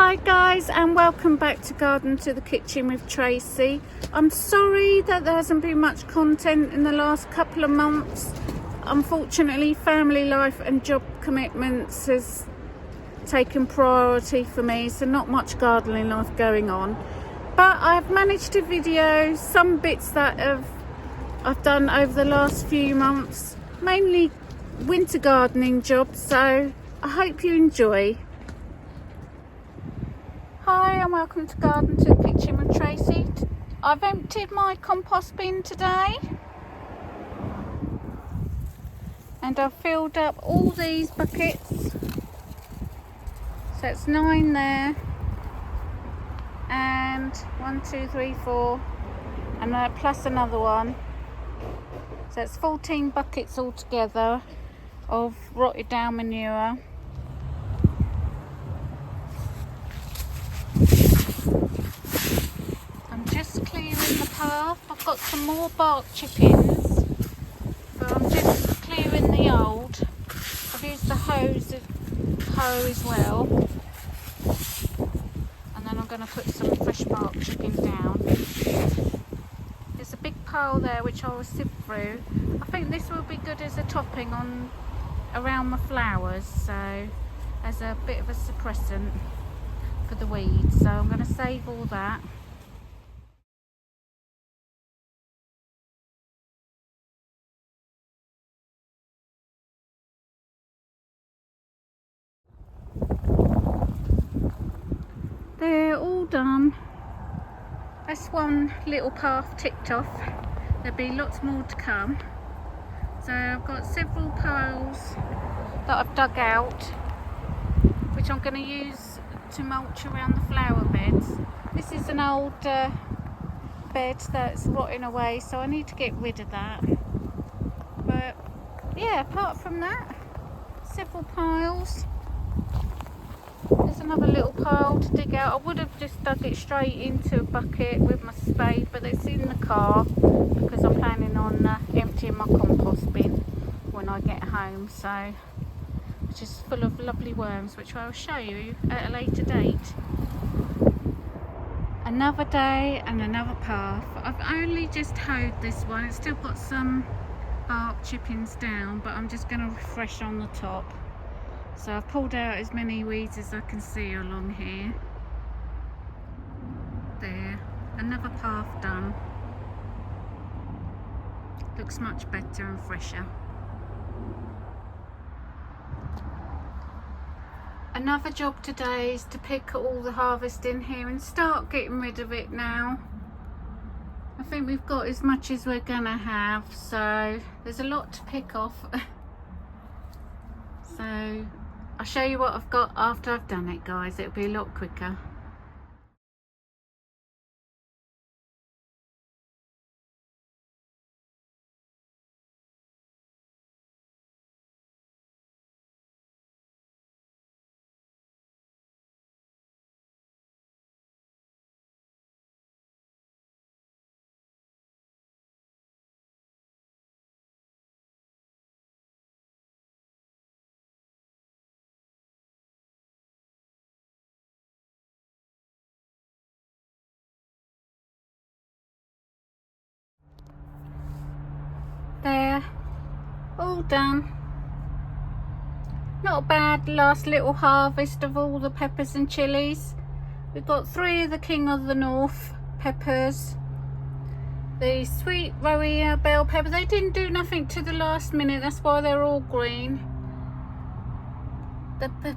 Hi guys, and welcome back to Garden to the Kitchen with Tracy. I'm sorry that there hasn't been much content in the last couple of months. Unfortunately, family life and job commitments has taken priority for me, so not much gardening life going on. But I've managed to video some bits that I've done over the last few months, mainly winter gardening jobs, so I hope you enjoy. Hi and welcome to Garden to the Kitchen with Tracy. I've emptied my compost bin today and I've filled up all these buckets, so it's 9 there and 1, 2, 3, 4 and plus another one, so it's 14 buckets altogether of rotted down manure. I'm just clearing the path. I've got some more bark chippings, but I'm just clearing the old. I've used the hoe as well, and then I'm going to put some fresh bark chippings down. There's a big pile there which I will sift through. I think this will be good as a topping on around my flowers, so as a bit of a suppressant for the weeds, so I'm going to save all that. They're all done. That's one little path ticked off. There'll be lots more to come. So I've got several piles that I've dug out, which I'm going to use to mulch around the flower beds. This is an old bed that's rotting away, so I need to get rid of that. But yeah, apart from that, several piles. There's another little pile to dig out. I would have just dug it straight into a bucket with my spade, but it's in the car because I'm planning on emptying my compost bin when I get home, so which is full of lovely worms, which I will show you at a later date. Another day and another path. I've only just hoed this one. It's still got some bark chippings down, but I'm just going to refresh on the top. So I've pulled out as many weeds as I can see along here. There, another path done. Looks much better and fresher. Another job today is to pick all the harvest in here and start getting rid of it now. I think we've got as much as we're gonna have, so there's a lot to pick off. So I'll show you what I've got after I've done it, guys. It'll be a lot quicker. There, all done. Not a bad last little harvest of all the peppers and chilies. We've got 3 of the King of the North peppers. The sweet Roya bell pepper, they didn't do nothing to the last minute, that's why they're all green. The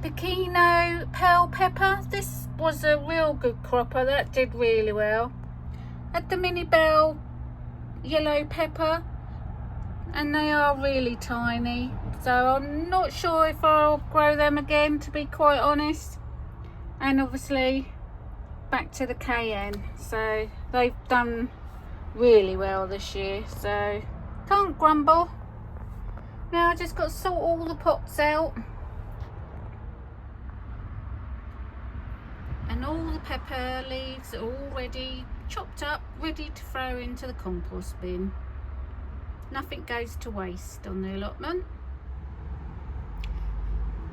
Pequeno pearl pepper, this was a real good cropper, that did really well. Had the mini bell yellow pepper, and they are really tiny, so I'm not sure if I'll grow them again, to be quite honest. And obviously back to the cayenne, so they've done really well this year, so can't grumble. Now I just got to sort all the pots out, and all the pepper leaves are already chopped up, ready to throw into the compost bin. Nothing goes to waste on the allotment.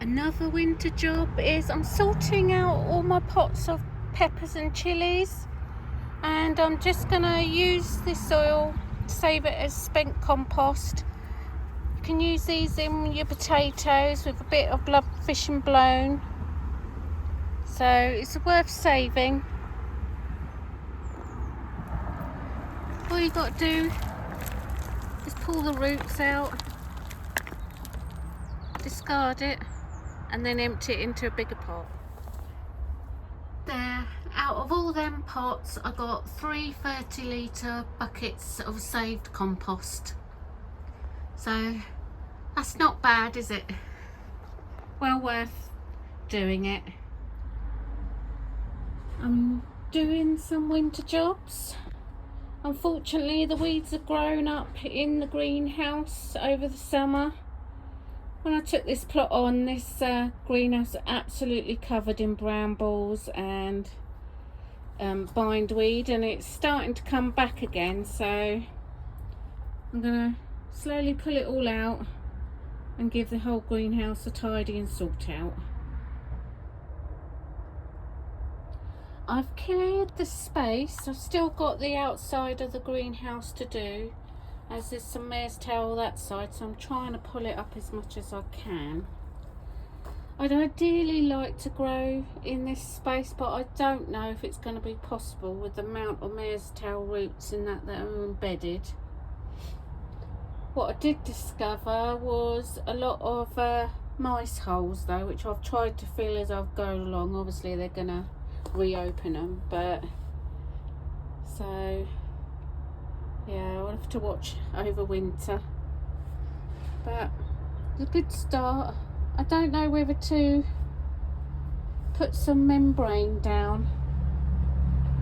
Another winter job is I'm sorting out all my pots of peppers and chilies, and I'm just gonna use this soil, save it as spent compost. You can use these in your potatoes with a bit of fish and blown, so it's worth saving. All you got to do is pull the roots out, discard it, and then empty it into a bigger pot. There, out of all them pots, I got 3 30-litre buckets of saved compost. So that's not bad, is it? Well worth doing it. I'm doing some winter jobs. Unfortunately, the weeds have grown up in the greenhouse over the summer. When I took this plot on, this greenhouse is absolutely covered in brambles and bindweed, and it's starting to come back again, so I'm going to slowly pull it all out and give the whole greenhouse a tidy and sort out. I've cleared the space. I've still got the outside of the greenhouse to do, as there's some mare's tail that side, so I'm trying to pull it up as much as I can. I'd ideally like to grow in this space, but I don't know if it's going to be possible with the amount of mare's tail roots in that are embedded. What I did discover was a lot of mice holes though, which I've tried to fill as I've gone along. Obviously they're going to reopen them, but so yeah, I'll have to watch over winter, but it's a good start. I don't know whether to put some membrane down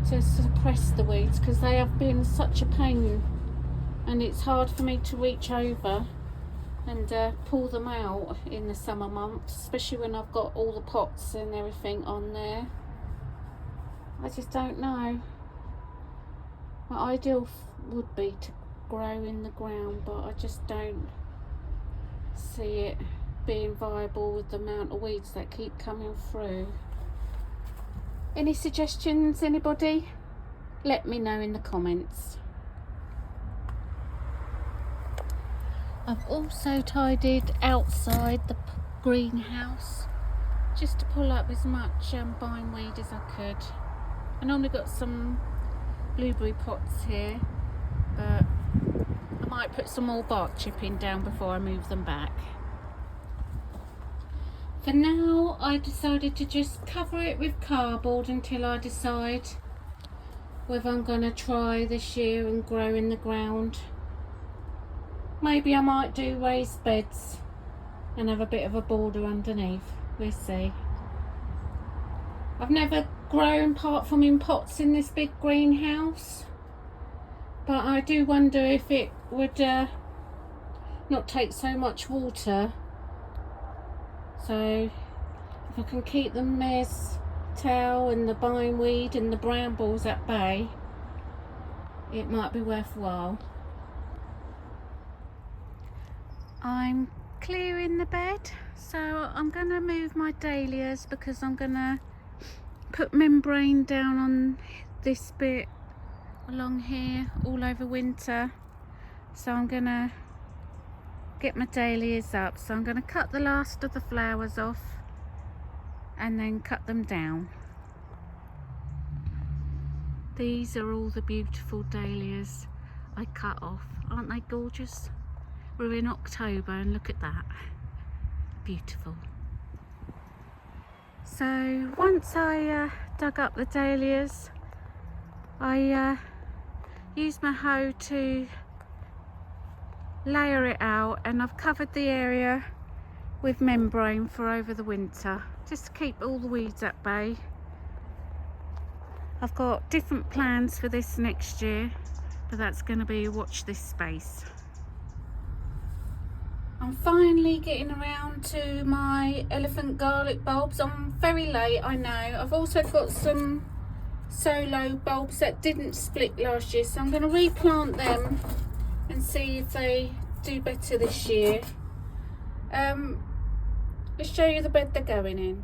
to suppress the weeds, because they have been such a pain and it's hard for me to reach over and pull them out in the summer months, especially when I've got all the pots and everything on there. I just don't know. My ideal would be to grow in the ground, but I just don't see it being viable with the amount of weeds that keep coming through. Any suggestions, anybody? Let me know in the comments. I've also tidied outside the greenhouse just to pull up as much bindweed as I could. I normally got some blueberry pots here, but I might put some more bark chipping down before I move them back. For now, I decided to just cover it with cardboard until I decide whether I'm going to try this year and grow in the ground. Maybe I might do raised beds and have a bit of a border underneath. We'll see. I've never grown apart from in pots in this big greenhouse, but I do wonder if it would not take so much water. So if I can keep the mare's tail and the bindweed and the brambles at bay, it might be worthwhile. I'm clearing the bed, so I'm going to move my dahlias because I'm going to put membrane down on this bit along here all over winter. So I'm going to get my dahlias up. So I'm going to cut the last of the flowers off and then cut them down. These are all the beautiful dahlias I cut off. Aren't they gorgeous? We're in October and look at that. Beautiful. So once I dug up the dahlias, I used my hoe to layer it out, and I've covered the area with membrane for over the winter, just to keep all the weeds at bay. I've got different plans for this next year, but that's going to be watch this space. I'm finally getting around to my elephant garlic bulbs. I'm very late, I know. I've also got some solo bulbs that didn't split last year, so I'm going to replant them and see if they do better this year. Let's show you the bed they're going in.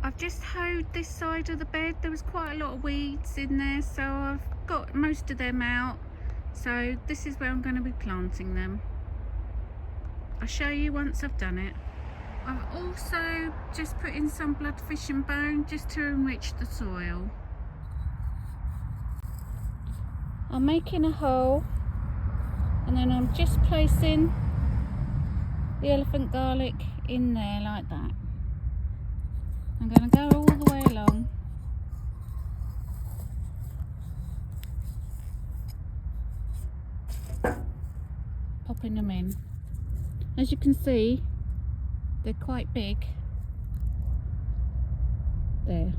I've just hoed this side of the bed. There was quite a lot of weeds in there, so I've got most of them out. So this is where I'm going to be planting them. I'll show you once I've done it. I've also just put in some bloodfish and bone just to enrich the soil. I'm making a hole, and then I'm just placing the elephant garlic in there like that. I'm going to go all the way along. Popping them in. As you can see, they're quite big. There.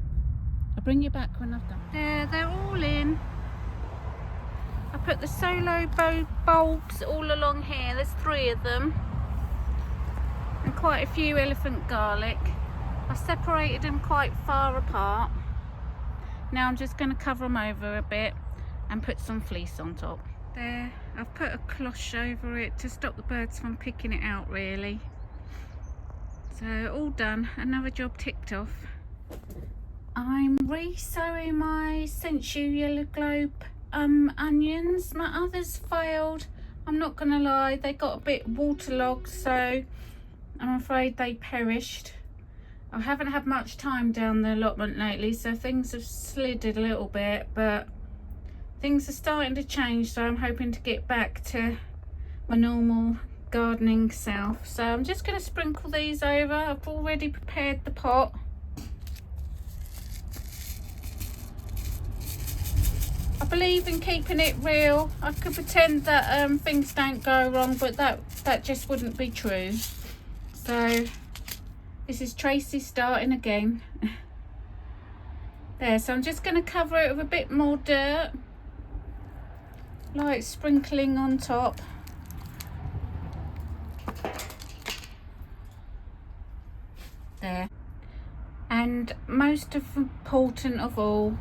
I'll bring you back when I've done. There, they're all in. I put the solo bulbs all along here. There's 3 of them. And quite a few elephant garlic. I separated them quite far apart. Now I'm just going to cover them over a bit and put some fleece on top. There, I've put a cloche over it to stop the birds from picking it out really. So all done, another job ticked off. I'm re-sowing my Sensu Yellow Globe onions. My others failed, I'm not going to lie, they got a bit waterlogged, so I'm afraid they perished. I haven't had much time down the allotment lately, so things have slid a little bit, but things are starting to change, so I'm hoping to get back to my normal gardening self. So I'm just going to sprinkle these over. I've already prepared the pot. I believe in keeping it real. I could pretend that things don't go wrong, but that just wouldn't be true. So this is Tracy starting again. There, so I'm just going to cover it with a bit more dirt, like sprinkling on top. There. And most important of all,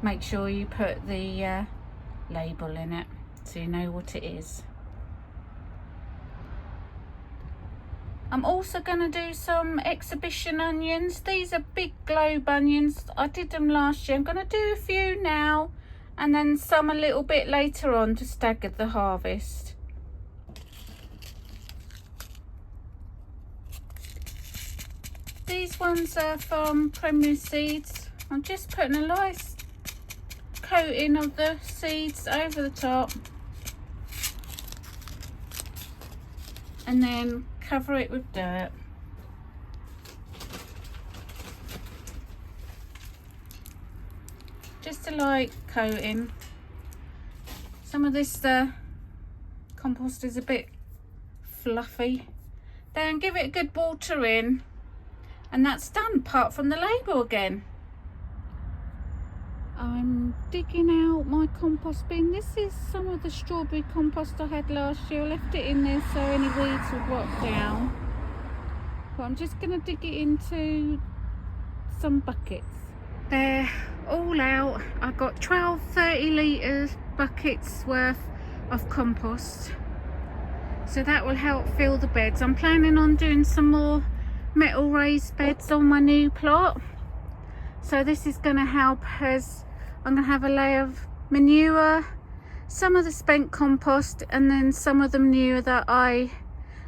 make sure you put the label in it so you know what it is. I'm also going to do some exhibition onions. These are big globe onions. I did them last year. I'm going to do a few now and then some a little bit later on to stagger the harvest. These ones are from Premier Seeds. I'm just putting a nice coating of the seeds over the top and then cover it with dirt. Just a light coating. Some of this compost is a bit fluffy. Then give it a good water in and that's done, apart from the label again. I'm digging out my compost bin. This is some of the strawberry compost I had last year. I left it in there so any weeds would rot down. But I'm just going to dig it into some buckets. They're all out. I've got 12 30-litre buckets worth of compost. So that will help fill the beds. I'm planning on doing some more metal raised beds on my new plot. So this is going to help as I'm going to have a layer of manure, some of the spent compost, and then some of the manure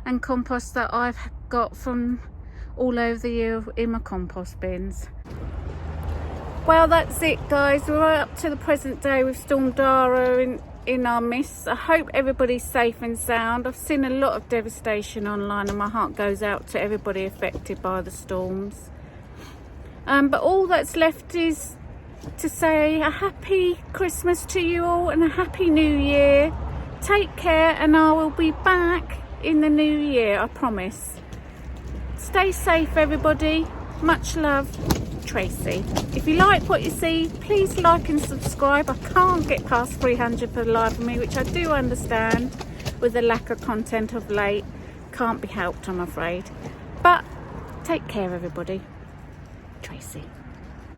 and compost that I've got from all over the year in my compost bins. Well, that's it guys, we're right up to the present day with Storm Dara in our midst. I hope everybody's safe and sound. I've seen a lot of devastation online and my heart goes out to everybody affected by the storms. But all that's left is to say a happy Christmas to you all and a happy new year. Take care and I will be back in the new year, I promise. Stay safe everybody. Much love, Tracy. If you like what you see, please like and subscribe. I can't get past 300 for the life of me, which I do understand with the lack of content of late. Can't be helped, I'm afraid. But take care everybody. Tracy.